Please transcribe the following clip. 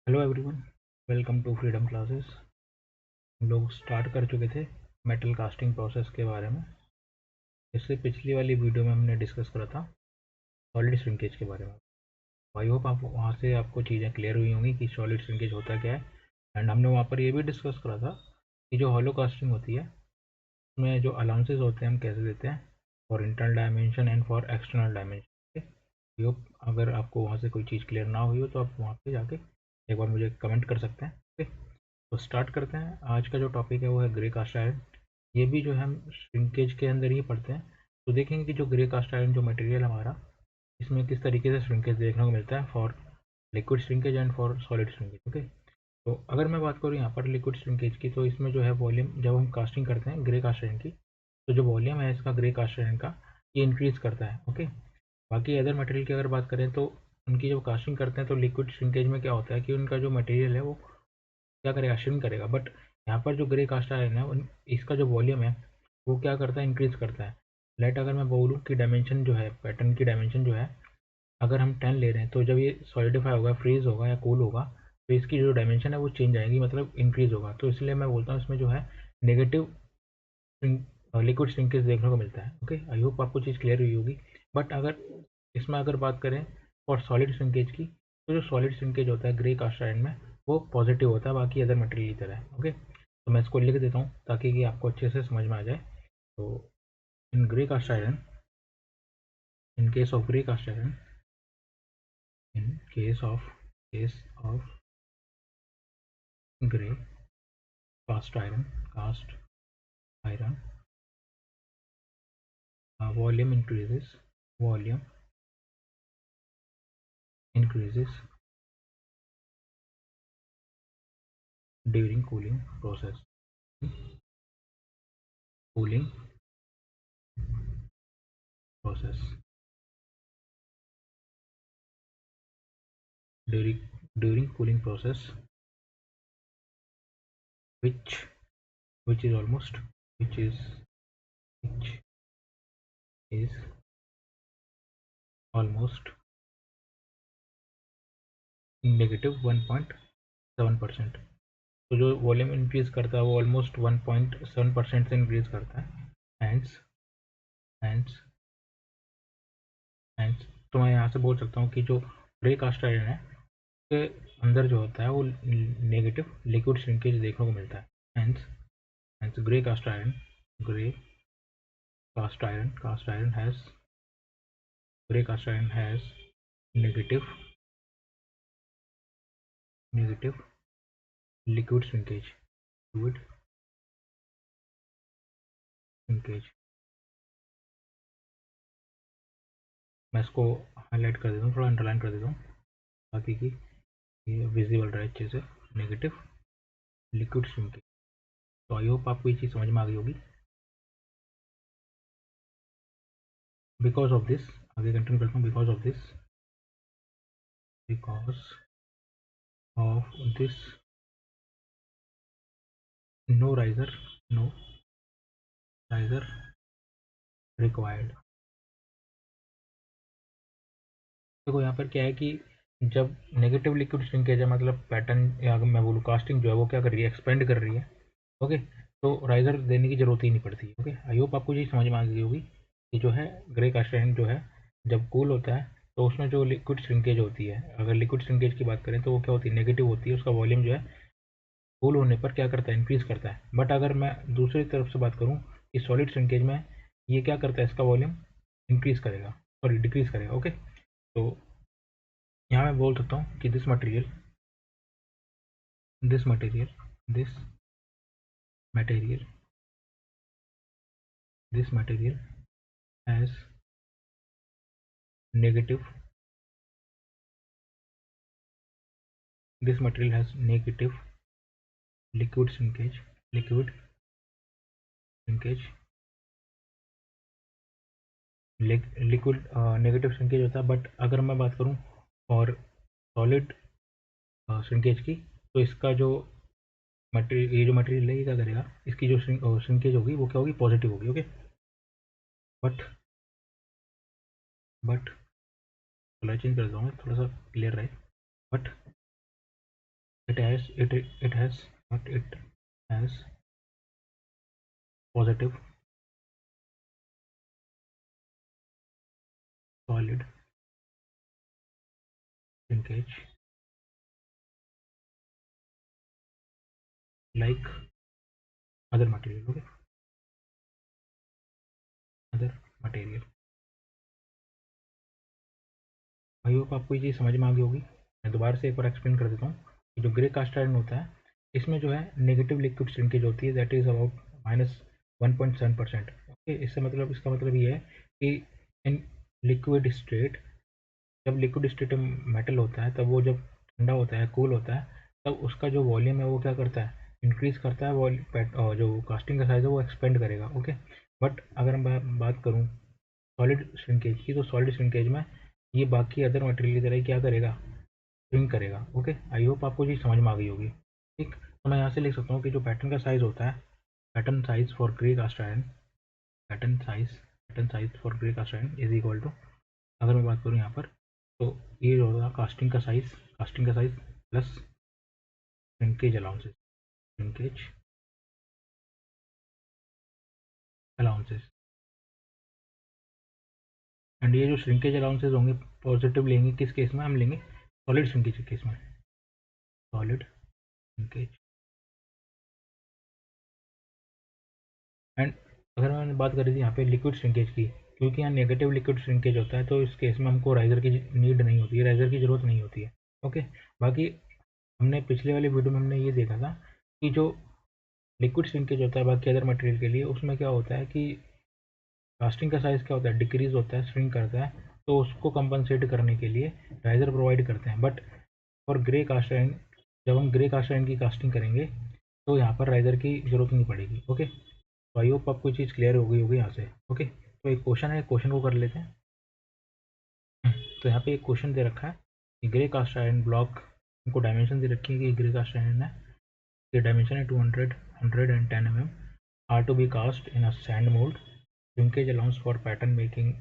Hello everyone, welcome to Freedom Classes. हम लोग start कर चुके थे मेटल कास्टिंग प्रोसेस के बारे में। इससे पिछली वाली वीडियो में हमने डिस्कस करा था सॉलिड श्रिंकेज के बारे में। आई होप आप वहाँ से आपको चीज़ें क्लियर हुई होंगी कि सॉलिड श्रिंकेज होता क्या है। एंड हमने वहाँ पर ये भी डिस्कस करा था कि जो हॉलो कास्टिंग होती है उसमें जो अलाउंसेस होते हैं हम कैसे देते हैं for internal dimension and for external dimension. I hope अगर आपको वहाँ से कोई चीज़ क्लियर ना हुई हो तो आप वहाँ पे जाके एक बार मुझे कमेंट कर सकते हैं। ओके, तो स्टार्ट करते हैं। आज का जो टॉपिक है वो है ग्रे कास्ट आयरन। ये भी जो है हम श्रिंकेज के अंदर ही पढ़ते हैं। तो देखेंगे कि जो ग्रे कास्ट आयरन जो मटेरियल हमारा, इसमें किस तरीके से श्रिंकेज देखने को मिलता है for liquid shrinkage and for solid shrinkage. Okay, तो अगर मैं बात करूँ यहाँ पर लिक्विड श्रिंकेज की, तो इसमें जो है वॉल्यूम, जब हम कास्टिंग करते हैं ग्रे कास्ट आयरन की, तो जो वॉल्यूम है इसका ग्रे कास्ट आयरन का, ये इंक्रीज़ करता है। ओके, बाकी अदर मटेरियल की अगर बात करें तो उनकी जब कास्टिंग करते हैं तो लिक्विड श्रिंकेज में क्या होता है कि उनका जो मटेरियल है वो क्या करेगा, श्रिंक करेगा। बट यहाँ पर जो ग्रे कास्ट आयरन है इसका जो वॉल्यूम है वो क्या करता है, इंक्रीज करता है। लाइट अगर मैं बोलूँ कि डायमेंशन जो है, पैटर्न की डायमेंशन जो है, अगर हम 10 ले रहे हैं तो जब ये सॉलिडिफाई होगा, फ्रीज होगा या कूल होगा, तो इसकी जो डायमेंशन है वो चेंज आएगी, मतलब इंक्रीज होगा। तो इसलिए मैं बोलता हूँ इसमें जो है नेगेटिव लिक्विड श्रिंकेज देखने को मिलता है। ओके, आई होप आपको चीज़ क्लियर हुई होगी। बट अगर इसमें अगर बात करें फॉर सॉलिड श्रिंकेज की, तो जो सॉलिड श्रिंकेज होता है ग्रे कास्ट आयरन में वो पॉजिटिव होता है बाकी अदर मटेरियल की तरह। ओके, तो मैं इसको लिख देता हूँ ताकि कि आपको अच्छे से समझ में आ जाए। तो in grey cast iron, in case of grey cast iron, in case of grey cast iron volume increases during cooling process during cooling process, which which is almost which is almost -1.7%। तो जो volume increase करता है वो almost 1.7% से increase करता है। Hence hence hence तो मैं यहाँ से बोल सकता हूँ कि जो ग्रे कास्ट आयरन है के अंदर जो होता है वो नेगेटिव लिक्विड श्रिंकेज देखने को मिलता है। Hence hence grey cast iron has grey cast iron has negative negative liquid shrinkage। मैं इसको हाईलाइट कर देता हूँ, थोड़ा अंडरलाइन कर देता हूँ ताकि कि ये विजिबल रहे अच्छे से। Negative liquid shrinkage. तो आई होप आपको ये चीज़ समझ में आ गई होगी। बिकॉज ऑफ दिस, आगे कंटिन्यू करता हूँ। Because of this no riser no riser required. देखो यहाँ पर क्या है कि जब नेगेटिव लिक्विड श्रिंकेज है, मतलब पैटर्न, या अगर मैं बोलूँ कास्टिंग जो है वो क्या कर रही है, एक्सपेंड कर रही है। ओके, तो राइजर देने की ज़रूरत ही नहीं पड़ती। ओके, आई होप आपको ये समझ में आ गई होगी कि जो है ग्रे कास्टिंग जो है जब कूल होता है तो उसमें जो लिक्विड श्रिंकेज होती है, अगर लिक्विड श्रिंकेज की बात करें तो वो क्या होती है, नेगेटिव होती है। उसका वॉल्यूम जो है कूल होने पर क्या करता है, इंक्रीज़ करता है। बट अगर मैं दूसरी तरफ से बात करूँ कि सॉलिड श्रिंकेज में ये क्या करता है, इसका वॉल्यूम इंक्रीज़ करेगा, सॉरी डिक्रीज़ करेगा। ओके, तो यहाँ मैं बोल सकता हूँ कि this material this material this material has negative this material has negative liquid shrinkage liquid negative shrinkage होता है। बट अगर मैं बात करूँ और सॉलिड श्रिंकेज की, तो इसका जो मटेरियल, ये जो मटेरियल है ये क्या करेगा, इसकी जो श्रिंकेज होगी वो क्या होगी, पॉजिटिव होगी। Okay, but but colour change कर दूँगा थोड़ा सा क्लियर रहे। But it has positive solid shrinkage like other material. Okay, other material. I hope आपको ये चीज़ समझ में आ गई होगी। मैं दोबारा से एक बार एक्सप्लेन कर देता हूँ कि जो ग्रे कास्ट आयरन होता है इसमें जो है नेगेटिव लिक्विड श्रिंकेज होती है, दैट इज़ अबाउट -1.7%। ओके, इसका मतलब ये है कि इन लिक्विड स्टेट, जब लिक्विड स्टेट मेटल होता है तब वो जब ठंडा होता है, कूल होता है, तब उसका जो वॉल्यूम है वो क्या करता है, इंक्रीज़ करता है। और जो कास्टिंग का साइज़ है वो एक्सपेंड करेगा। ओके, बट अगर मैं बात करूँ सॉलिड श्रिंकेज की, तो सॉलिड श्रिंकेज में ये बाकी अदर मटेरियल की तरह ही क्या करेगा, श्रिंक करेगा। ओके, आई होप आपको चीज़ समझ में आ गई होगी। ठीक, तो मैं यहाँ से लिख सकता हूँ कि जो पैटर्न का साइज़ होता है, pattern size for grey cast iron, pattern size for grey cast iron is equal to, अगर मैं बात करूँ यहाँ पर, तो ये होगा कास्टिंग का size plus shrinkage allowances. And ये जो श्रिंकेज अलाउंसेस होंगे पॉजिटिव लेंगे किस केस में, हम लेंगे सॉलिड श्रिंकेज के केस में, सॉलिड श्रिंकेज। एंड अगर मैंने बात करी थी यहाँ पे लिक्विड श्रिंकेज की, क्योंकि यहाँ नेगेटिव लिक्विड श्रिंकेज होता है तो इस केस में हमको राइजर की नीड नहीं होती है, राइजर की ज़रूरत नहीं होती है। ओके, बाकी हमने पिछले वाले वीडियो में हमने ये देखा था कि जो लिक्विड श्रिंकेज होता है बाकी अदर मटेरियल के लिए, उसमें क्या होता है कि कास्टिंग का साइज़ क्या होता है, डिक्रीज होता है, श्रिंक करता है, तो उसको कंपनसेट करने के लिए राइजर प्रोवाइड करते हैं। But for grey cast iron, जब हम ग्रे कास्ट आयरन की कास्टिंग करेंगे तो यहाँ पर राइजर की ज़रूरत नहीं पड़ेगी। ओके, तो आई होप आपको चीज़ क्लियर हो गई होगी यहाँ से। ओके, तो एक क्वेश्चन है, क्वेश्चन को कर लेते हैं। तो यहाँ पे एक क्वेश्चन दे रखा है कि ग्रे कास्ट आयरन ब्लॉक, उनको डायमेंशन दे रखी है कि ग्रे कास्ट आयरन है, ये डायमेंशन है 200, 110 mm, are to be cast in a sand mould, shrinkage allowance for pattern making